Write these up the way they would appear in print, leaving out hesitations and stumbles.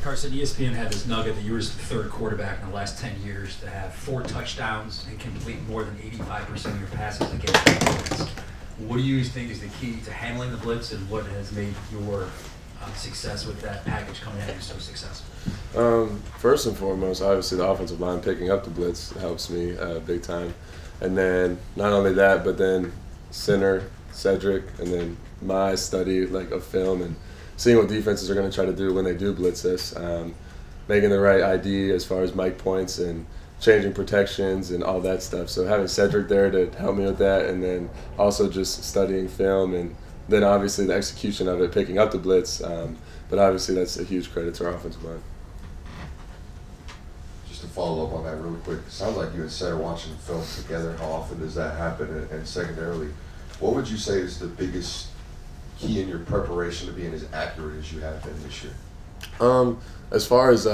Carson, ESPN had this nugget that you were the third quarterback in the last 10 years to have 4 touchdowns and complete more than 85% of your passes against the opponents. What do you think is the key to handling the blitz, and what has made your success with that package coming at you so successful? First and foremost, obviously the offensive line picking up the blitz helps me big time. And then not only that, but then center, Cedric, and then my study of film and seeing what defenses are going to try to do when they do blitz us, making the right ID as far as Mike points and changing protections and all that stuff. So having Cedric there to help me with that, and then also just studying film, and then obviously the execution of it, picking up the blitz. But obviously that's a huge credit to our offensive line. Just to follow up on that really quick, it sounds like you and Cedric are watching film together. How often does that happen? And secondarily, what would you say is the biggest key in your preparation to being as accurate as you have been this year? As far as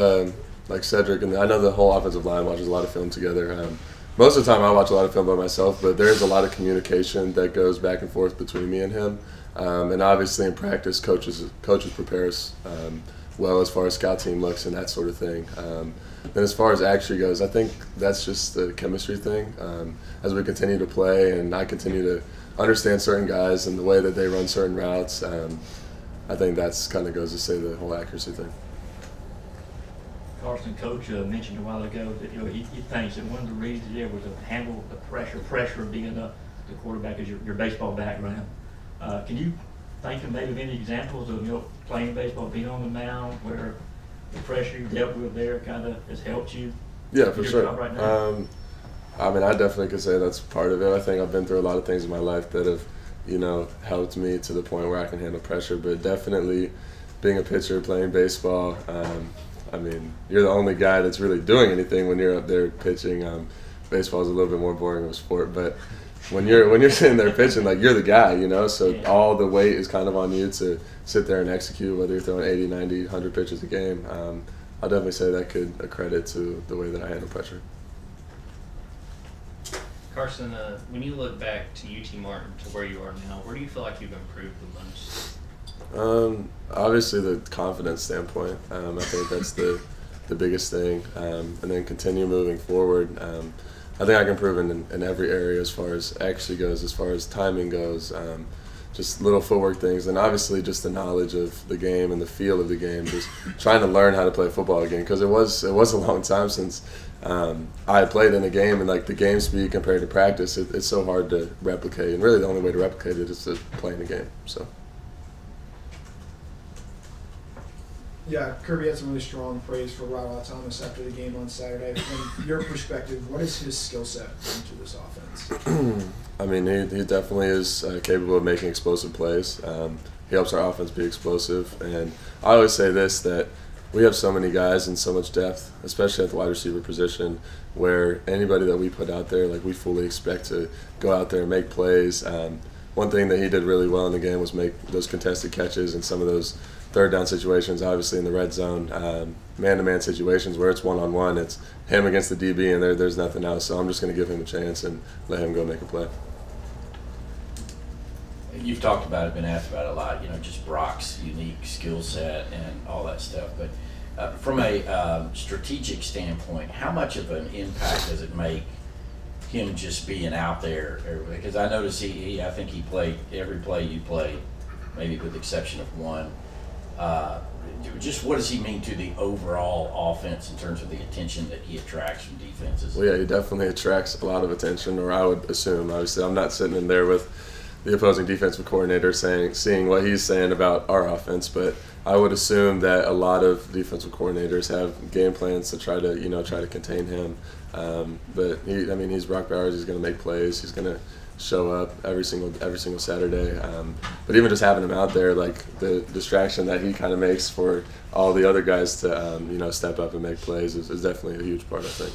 like Cedric, and I know the whole offensive line watches a lot of film together. Most of the time I watch a lot of film by myself, but there's a lot of communication that goes back and forth between me and him. And obviously in practice, coaches prepare us well as far as scout team looks and that sort of thing. Then as far as actually goes, I think that's just the chemistry thing. As we continue to play and I continue to understand certain guys and the way that they run certain routes, I think that's kind of goes to say the whole accuracy thing. Carson, Coach mentioned a while ago that he thinks that one of the reasons he was to handle the pressure of being the quarterback is your baseball background. Can you think of maybe any examples of playing baseball, being on the mound, where the pressure you dealt with there kind of has helped you? Yeah, for sure. Right now? I mean, I definitely could say that's part of it. I think I've been through a lot of things in my life that have, helped me to the point where I can handle pressure. But definitely being a pitcher, playing baseball, I mean, you're the only guy that's really doing anything when you're up there pitching. Baseball is a little bit more boring of a sport, but when you're sitting there pitching, you're the guy, so all the weight is kind of on you to sit there and execute, whether you're throwing 80, 90, 100 pitches a game. I'll definitely say that could accredit to the way that I handle pressure. Carson, when you look back to UT Martin to where you are now, where do you feel like you've improved the most? Obviously the confidence standpoint. I think that's the biggest thing. And then continue moving forward. I think I can improve in every area as far as actually goes, as far as timing goes, just little footwork things, and obviously just the knowledge of the game and the feel of the game, just trying to learn how to play football again, because it was a long time since I had played in a game, and the game speed compared to practice, it's so hard to replicate, and really the only way to replicate it is to play in the game. So. Yeah, Kirby had some really strong praise for Rod Thomas after the game on Saturday. From your perspective, what is his skill set into this offense? I mean, he definitely is capable of making explosive plays. He helps our offense be explosive. And I always say this, that we have so many guys and so much depth, especially at the wide receiver position, where anybody that we put out there, we fully expect to go out there and make plays. One thing that he did really well in the game was make those contested catches and some of those third down situations, obviously in the red zone, man-to-man situations where it's one-on-one, it's him against the DB and there's nothing else. So I'm just going to give him a chance and let him go make a play. You've talked about it, been asked about it a lot, just Brock's unique skill set and all that stuff. But from a strategic standpoint, how much of an impact does it make him just being out there? Because I noticed I think he played every play you played, maybe with the exception of one. Just what does he mean to the overall offense in terms of the attention that he attracts from defenses? Well, yeah, he definitely attracts a lot of attention, or I would assume. Obviously, I'm not sitting in there with the opposing defensive coordinator seeing what he's saying about our offense, but I would assume that a lot of defensive coordinators have game plans to try to contain him. But he's Brock Bowers. He's going to make plays. He's going to show up every single Saturday. But even just having him out there, the distraction that he kind of makes for all the other guys to step up and make plays is definitely a huge part, I think.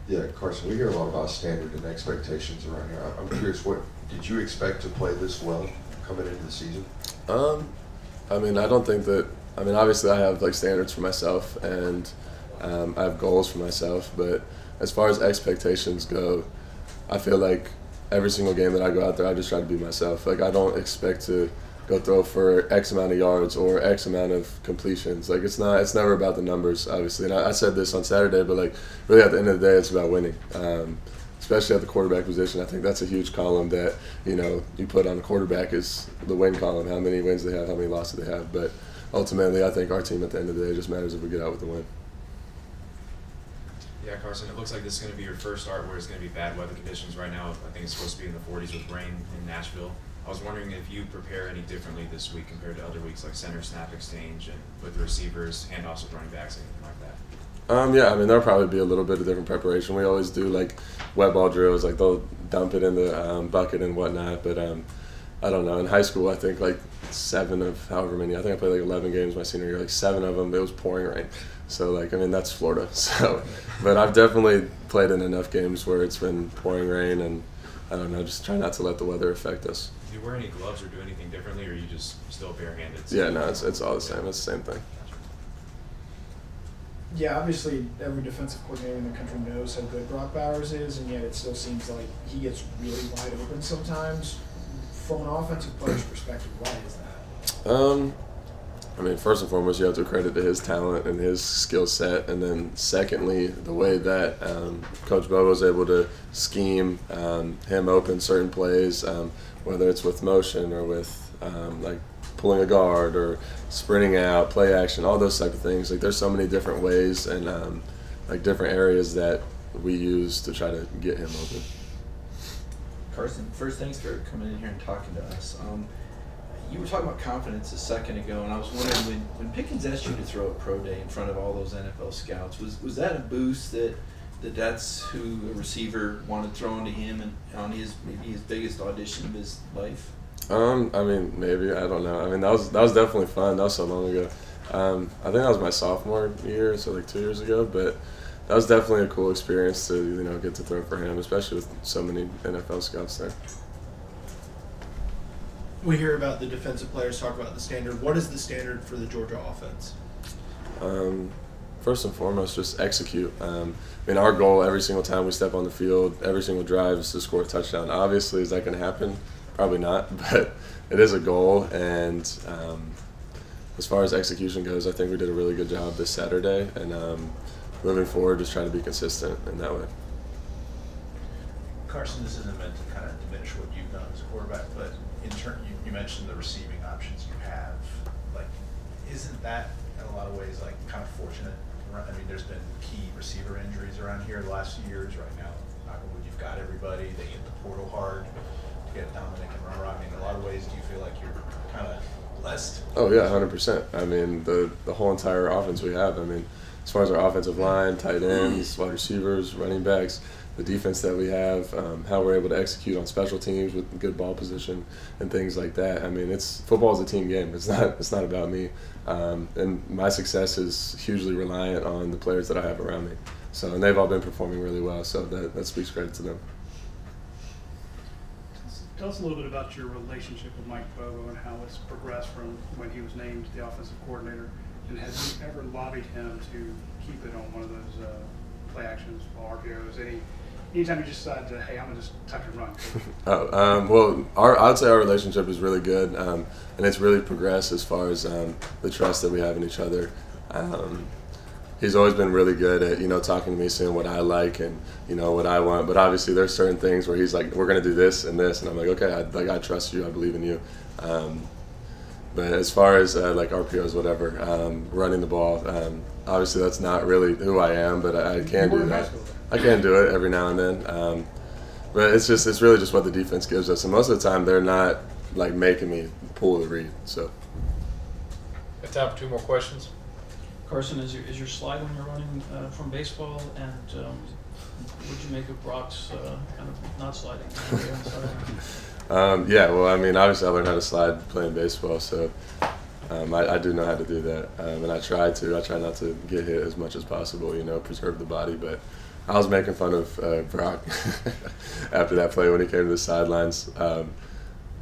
Yeah, Carson, we hear a lot about standard and expectations around here. I'm curious, what did you expect to play this well coming into the season? I don't think that. Obviously I have standards for myself and I have goals for myself, but as far as expectations go, I feel like every single game that I go out there, I just try to be myself. I don't expect to go throw for X amount of yards or X amount of completions. Like it's never about the numbers, obviously. And I said this on Saturday, but like really at the end of the day, it's about winning. Especially at the quarterback position, I think that's a huge column that you put on the quarterback is the win column. How many wins they have, how many losses they have. But ultimately, I think our team at the end of the day just matters if we get out with the win. Yeah, Carson, it looks like this is going to be your first start where it's going to be bad weather conditions right now. I think it's supposed to be in the 40s with rain in Nashville. I was wondering if you prepare any differently this week compared to other weeks, like center snap exchange and with the receivers, handoffs with running backs, anything like that. Yeah, I mean, there'll probably be a little bit of different preparation. We always do, like, wet ball drills. Like, they'll dump it in the bucket and whatnot. But I don't know. In high school, I think, like, 7 of however many. I think I played, like, 11 games my senior year. Like, 7 of them, it was pouring rain. So, like, I mean, that's Florida. So, but I've definitely played in enough games where it's been pouring rain. And, I don't know, just try not to let the weather affect us. Do you wear any gloves or do anything differently, or are you just still barehanded? Yeah, no, it's all the same. It's the same thing. Yeah, obviously every defensive coordinator in the country knows how good Brock Bowers is, and yet it still seems like he gets really wide open sometimes. From an offensive player's perspective, why is that? I mean, first and foremost, you have to credit to his talent and his skill set, and then secondly, the way that Coach Bobo was able to scheme him open certain plays, whether it's with motion or with like pulling a guard or sprinting out, play action, all those type of things. Like there's so many different ways and like different areas that we use to try to get him open. Carson, first, thanks for coming in here and talking to us. You were talking about confidence a second ago, and I was wondering when Pickens asked you to throw a pro day in front of all those NFL scouts, was that a boost that's who a receiver wanted thrown to him and on maybe his biggest audition of his life? I mean, maybe, I don't know. I mean, that was definitely fun. That was so long ago. I think that was my sophomore year, so like 2 years ago. But that was definitely a cool experience to get to throw for him, especially with so many NFL scouts there. We hear about the defensive players talk about the standard. What is the standard for the Georgia offense? First and foremost, just execute. I mean, our goal every single time we step on the field, every single drive is to score a touchdown. Obviously, is that going to happen? Probably not, but it is a goal. And as far as execution goes, I think we did a really good job this Saturday. And moving forward, just trying to be consistent in that way. Carson, this isn't meant to kind of diminish what you've done as a quarterback, but in turn, you mentioned the receiving options you have. Like, isn't that in a lot of ways like kind of fortunate? I mean, there's been key receiver injuries around here the last few years. Right now, you've got everybody. They hit the portal hard to get Dominic and Rara. I mean, in a lot of ways, do you feel like you're kind of blessed? Oh yeah, 100%. I mean, the whole entire offense we have. I mean, as far as our offensive line, tight ends, wide receivers, running backs, the defense that we have, how we're able to execute on special teams with good ball position and things like that. I mean, football is a team game. It's not about me. And my success is hugely reliant on the players that I have around me. So, and they've all been performing really well. So that speaks credit to them. Tell us a little bit about your relationship with Mike Bobo and how it's progressed from when he was named the offensive coordinator. And have you ever lobbied him to keep it on one of those play actions, ball RPOs, anytime you just decide to, hey, I'm going to just tuck and run? Well, I would say our relationship is really good, and it's really progressed as far as the trust that we have in each other. He's always been really good at, talking to me, seeing what I like and, what I want. But obviously there's certain things where he's like, we're going to do this and this. And I'm like, okay, I trust you. I believe in you. But as far as like RPOs, whatever, running the ball, obviously that's not really who I am, but I can do that. I can do it every now and then. But it's really just what the defense gives us. And most of the time they're not like making me pull the read. So. Got time for 2 more questions. Carson, is your slide when you're running from baseball, and would you make of Brock's kind of not sliding? Yeah, well, I mean, obviously I learned how to slide playing baseball, so I do know how to do that, and I try not to get hit as much as possible, preserve the body, but I was making fun of Brock after that play when he came to the sidelines.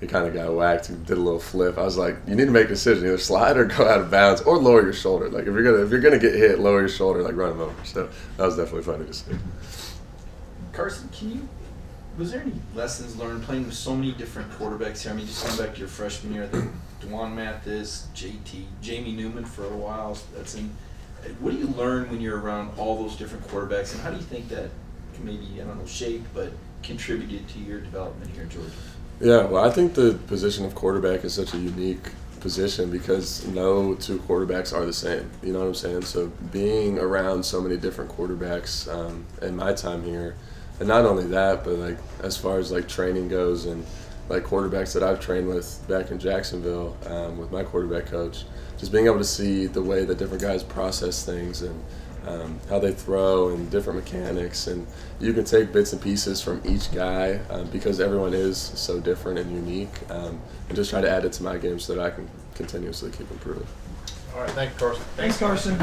He kind of got whacked. He did a little flip. I was like, you need to make a decision: either slide or go out of bounds, or lower your shoulder. Like if you're gonna get hit, lower your shoulder, like run him over. So that was definitely funny to see. Carson, Was there any lessons learned playing with so many different quarterbacks here? I mean, just going back to your freshman year, I think Dwan Mathis, JT, Jamie Newman for a while. That's in. What do you learn when you're around all those different quarterbacks, and how do you think that can maybe, I don't know, shape, but contributed to your development here in Georgia? Yeah, well, I think the position of quarterback is such a unique position because no two quarterbacks are the same. You know what I'm saying? So being around so many different quarterbacks in my time here, and not only that, but like as far as like training goes and like quarterbacks that I've trained with back in Jacksonville with my quarterback coach, just being able to see the way that different guys process things and how they throw and different mechanics, and you can take bits and pieces from each guy because everyone is so different and unique, and just try to add it to my game so that I can continuously keep improving. All right, thank you, Carson. Thanks, Carson.